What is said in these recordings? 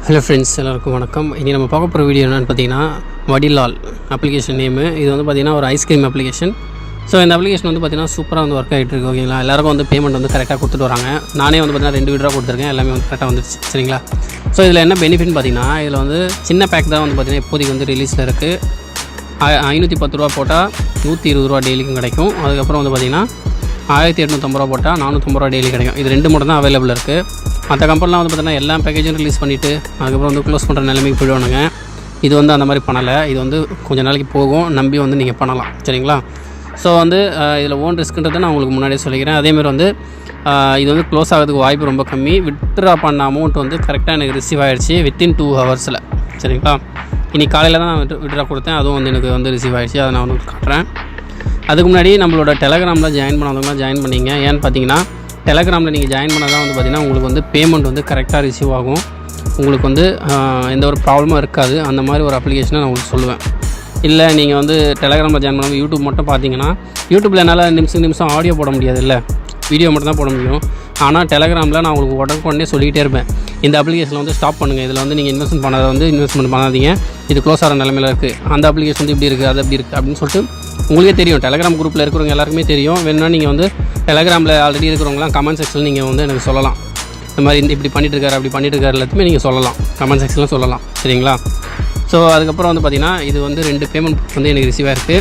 Hello friends, எல்லாருக்கும் வணக்கம். இனி நம்ம பார்க்க போகிற வீடியோ என்னென்னு பார்த்தீங்கன்னா வடிலால் அப்ளிகேஷன் நேமு. இது வந்து பார்த்திங்கன்னா ஒரு ஐஸ்கிரீம் அப்ளிகேஷன். ஸோ இந்த அப்ளிகேஷன் வந்து பார்த்திங்கன்னா சூப்பராக வந்து ஒர்க் ஆகிட்டு இருக்கு. ஓகேங்களா, எல்லாருக்கும் வந்து பேமெண்ட் வந்து கரெக்டாக கொடுத்துட்டு வராங்க. நானே வந்து பார்த்திங்கன்னா 2 விட்ரா கொடுத்துருக்கேன், எல்லாமே வந்து கரெக்டாக வந்துருச்சு. சரிங்களா, ஸோ இதில் என்ன பெனிஃபிட்னு பார்த்தீங்கன்னா, இதில் வந்து சின்ன பேக் தான் வந்து பார்த்திங்கன்னா இப்போதைக்கு வந்து ரிலீஸில் இருக்குது. 510 ரூபா போட்டால் 120 ரூபா டெய்லிக்கும் கிடைக்கும். அதுக்கப்புறம் வந்து பார்த்திங்கன்னா 1850 ரூபா போட்டால் 450 ரூபா டெய்லி கிடைக்கும். இது 2 மட்டும் தான் அவைலபிள் இருக்குது. மற்ற கம்பெனிலாம் வந்து பார்த்தீங்கன்னா எல்லா பேக்கேஜும் ரிலீஸ் பண்ணிவிட்டு அதுக்கப்புறம் வந்து க்ளோஸ் பண்ணுற நிலைமைக்கு போயிடுவானுங்க. இது வந்து அந்த மாதிரி பண்ணலை. இது வந்து கொஞ்சம் நாளைக்கு போகும், நம்பி வந்து நீங்கள் பண்ணலாம். சரிங்களா, ஸோ வந்து இதில் ஓன் ரிஸ்க்குன்றதை நான் உங்களுக்கு முன்னாடியே சொல்லிக்கிறேன். அதேமாதிரி வந்து இது வந்து க்ளோஸ் ஆகிறதுக்கு வாய்ப்பு ரொம்ப கம்மி. வித்ட்ரா பண்ண அமௌண்ட் வந்து கரெக்டாக எனக்கு ரிசீவ் ஆகிடுச்சு வித்தின் 2 ஹவர்ஸில். சரிங்களா, இன்றைக்கி காலையில் தான் நான் வித்ட்ரா கொடுத்தேன், அதுவும் வந்து எனக்கு வந்து ரிசீவ் ஆகிடுச்சு. அதை நான் வந்து காட்டுறேன். அதுக்கு முன்னாடி நம்மளோட டெலகிராமில் ஜாயின் பண்ணாதவங்களாம் ஜாயின் பண்ணிங்க. ஏன்னு பார்த்தீங்கன்னா, டெலகிராமில் நீங்கள் ஜாயின் பண்ணால் தான் வந்து பார்த்திங்கன்னா உங்களுக்கு வந்து பேமெண்ட் வந்து கரெக்டாக ரிசீவ் ஆகும். உங்களுக்கு வந்து எந்த ஒரு ப்ராப்ளமும் இருக்காது. அந்த மாதிரி ஒரு அப்ளிகேஷனை நான் உங்களுக்கு சொல்லுவேன். இல்லை நீங்கள் வந்து டெலகிராமில் ஜாயின் பண்ணாமல் யூடியூப் மட்டும் பார்த்தீங்கன்னா, யூடியூப்பில் என்னால் நிமிஷம் ஆடியோ போட முடியாது, இல்லை வீடியோ மட்டும் தான் போட முடியும். ஆனால் டெலகிராமில் நான் உங்களுக்கு உடனே சொல்லிகிட்டே இருப்பேன், இந்த அப்ளிகேஷனில் வந்து ஸ்டாப் பண்ணுங்கள், இதில் வந்து நீங்கள் இன்வெஸ்ட்மெண்ட் பண்ணாதீங்க, இது க்ளோஸ் ஆகிற நிலைமையில் இருக்குது, அந்த அப்ளிகேஷன் வந்து இப்படி இருக்குது, அது அப்படி இருக்குது அப்படின்னு சொல்லிட்டு உங்களுக்கே தெரியும். டெலகிராம் குரூப்பில் இருக்கிறவங்க எல்லாருக்குமே தெரியும். வேணும்னா நீங்கள் வந்து டெலகிராமில் ஆல்ரெடி இருக்கிறவங்களாம் கமெண்ட் செக்ஷனில் நீங்கள் வந்து எனக்கு சொல்லலாம். இந்த மாதிரி இப்படி பண்ணிட்டுருக்காரு அப்படி பண்ணிட்டுருக்காரு எல்லாத்தையுமே நீங்கள் சொல்லலாம், கமெண்ட் செக்ஷனில் சொல்லலாம். சரிங்களா, ஸோ அதுக்கப்புறம் வந்து பார்த்திங்கன்னா இது வந்து 2 பேமெண்ட் வந்து எனக்கு ரிசீவ் ஆகிருக்கு.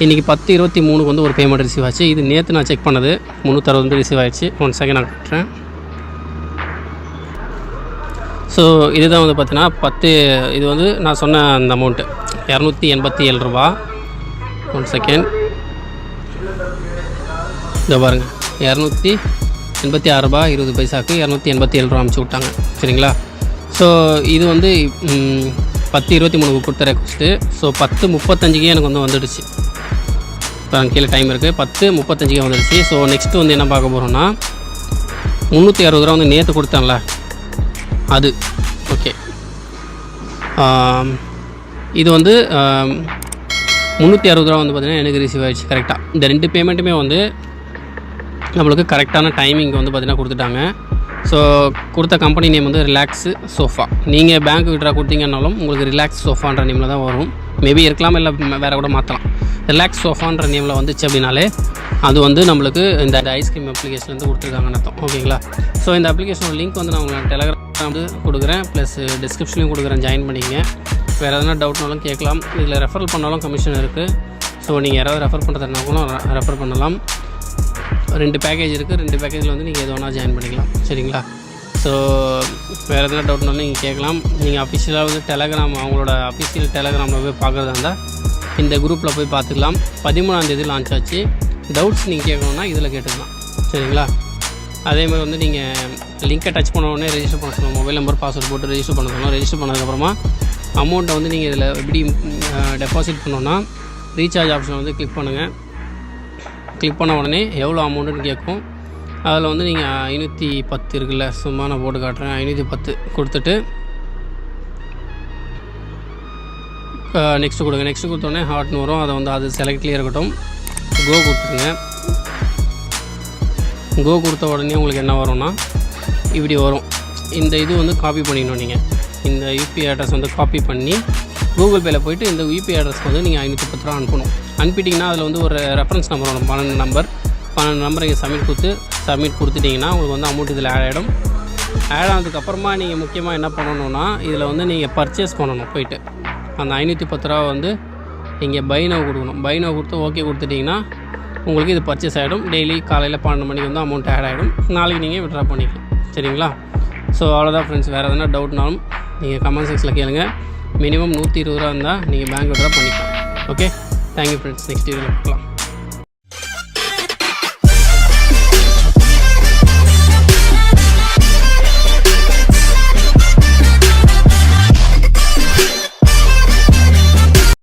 இன்றைக்கி 10:23 வந்து ஒரு பேமெண்ட் ரிசீவ் ஆச்சு. இது நேற்று நான் செக் பண்ணது 360 வந்து ரிசீவ் ஆகிடுச்சு. 1 செகண்ட் நான் காட்டுறேன். ஸோ இதுதான் வந்து பார்த்தீங்கன்னா இது வந்து நான் சொன்ன அந்த அமௌண்ட்டு 287 ரூபா. 1 செகண்ட், இதை பாருங்கள், 286 ரூபா 20 பைசாவுக்கு 287 ரூபா அனுப்பிச்சி விட்டாங்க. சரிங்களா, ஸோ இது வந்து 10:23 கொடுத்த ரெக்வஸ்ட்டு. ஸோ 10:35 எனக்கு வந்து வந்துடுச்சு. இப்போ கீழே டைம் இருக்குது, 10:35 வந்துடுச்சு. ஸோ நெக்ஸ்ட்டு வந்து என்ன பார்க்க போகிறோன்னா, 360 ரூபா வந்து நேற்று கொடுத்தேன்ல அது. ஓகே, இது வந்து 360 ரூபா வந்து பார்த்திங்கன்னா எனக்கு ரிசீவ் ஆகிடுச்சு கரெக்டாக. இந்த 2 பேமெண்ட்டுமே வந்து நம்மளுக்கு கரெக்டான டைமிங் வந்து பார்த்திங்கன்னா கொடுத்துட்டாங்க. ஸோ கொடுத்த கம்பெனி நேம் வந்து ரிலாக்ஸு சோஃபா. நீங்கள் பேங்க் விட்ரா கொடுத்தீங்கன்னாலும் உங்களுக்கு ரிலாக்ஸ் சோஃபான்ற நேமில் தான் வரும். மேபி இருக்கலாம், இல்லை வேறு கூட மாற்றலாம். ரிலாக்ஸ் சோஃபான்ற நேமில் வந்துச்சு அப்படின்னாலே அது வந்து நம்மளுக்கு இந்த ஐஸ்கிரீம் அப்ளிகேஷன்லேருந்து கொடுத்துருக்காங்கன்னு அர்த்தம். ஓகேங்களா, ஸோ இந்த அப்ளிகேஷனோட லிங்க் வந்து நான் உங்களுக்கு டெலகிராம் வந்து கொடுக்குறேன், ப்ளஸ் டிஸ்கிரிப்ஷன்லையும் கொடுக்குறேன், ஜாயின் பண்ணிங்க. வேறு எதனா டவுட்னாலும் கேட்கலாம். இதில் ரெஃபரல் பண்ணாலும் கமிஷன் இருக்குது. ஸோ நீங்கள் யாராவது ரெஃபர் பண்ணுறதுனா கூட ரெஃபர் பண்ணலாம். 2 பேக்கேஜ் இருக்குது. 2 பேக்கேஜில் வந்து நீங்கள் எது வேணால் ஜாயின் பண்ணிக்கலாம். சரிங்களா, ஸோ வேறு எதனா டவுட்னாலும் நீங்கள் கேட்கலாம். நீங்கள் அஃபிஷியலாக வந்து டெலகிராம், அவங்களோட அஃபிஷியல் டெலகிராமில் போய் பார்க்குறதா இருந்தால் இந்த குரூப்பில் போய் பார்த்துக்கலாம். 13ஆம் தேதி லான்ச் ஆச்சு. டவுட்ஸ் நீங்கள் கேட்கணுன்னா இதில் கேட்டுக்கலாம். சரிங்களா, அதேமாதிரி வந்து நீங்கள் லிங்கை டச் பண்ண உடனே ரெஜிஸ்டர் பண்ண சொல்லணும். மொபைல் நம்பர் பாஸ்வேர்ட் போட்டு ரெஜிஸ்டர் பண்ண சொல்லணும். ரெஜிஸ்டர் பண்ணதுக்கப்புறமா அமௌண்ட்டை வந்து நீங்கள் இதில் எப்படி டெபாசிட் பண்ணோன்னா ரீசார்ஜ் ஆப்ஷனை வந்து கிளிக் பண்ணுங்கள். கிளிக் பண்ண உடனே எவ்வளோ அமௌண்ட்டுன்னு கேட்கும். அதில் வந்து நீங்கள் 510 இருக்குல்ல, சும்மா நான் போட்டு காட்டுறேன். 510 கொடுத்துட்டு நெக்ஸ்ட்டு கொடுங்க. நெக்ஸ்ட்டு கொடுத்தோடனே ஹார்ட்னு வரும். அதை வந்து அது செலக்ட்லேயே இருக்கட்டும். கோ கொடுத்துருங்க. கோ கொடுத்த உடனே உங்களுக்கு என்ன வரும்னா இப்படி வரும். இந்த இது வந்து காப்பி பண்ணிடணும். நீங்கள் இந்த யூபிஐ அட்ரஸ் வந்து காப்பி பண்ணி கூகுள் பேயில் போய்ட்டு இந்த யூபிஐ அட்ரஸ்க்கு வந்து நீங்கள் 510 ரூபா அனுப்பணும். அனுப்பிட்டிங்கன்னா அதில் வந்து ஒரு ரெஃபரன்ஸ் நம்பர் வரும், 12 நம்பர் நீங்கள் சப்மிட் கொடுத்துட்டிங்கன்னா உங்களுக்கு வந்து அமௌண்ட் இதில் ஆட் ஆகிடும். ஆட் ஆனதுக்கப்புறமா நீங்கள் முக்கியமாக என்ன பண்ணணுன்னா, இதில் வந்து நீங்கள் பர்ச்சேஸ் பண்ணணும். போய்ட்டு அந்த 510 ரூபா வந்து நீங்கள் பை நவ் கொடுக்கணும். பை நவ் கொடுத்து ஓகே கொடுத்துட்டிங்கன்னா உங்களுக்கு இது பர்ச்சேஸ் ஆகிடும். டெய்லி காலையில் 12 மணிக்கு வந்து அமௌண்ட் ஆட் ஆகிடும். நாளைக்கு நீங்கள் விட்ரா பண்ணிக்கலாம். சரிங்களா, ஸோ அவ்வளோதான் ஃப்ரெண்ட்ஸ். வேறு எதனா டவுட்னாலும் நீங்கள் கமெண்ட் செக்ஷனில் கேளுங்க. மினிமம் 120 ரூபா இருந்தால் நீங்கள் பேங்க் விட்ரா பண்ணிக்கலாம். Okay, thank you friends. நெக்ஸ்ட் வீடியோவில் பார்க்கலாம்.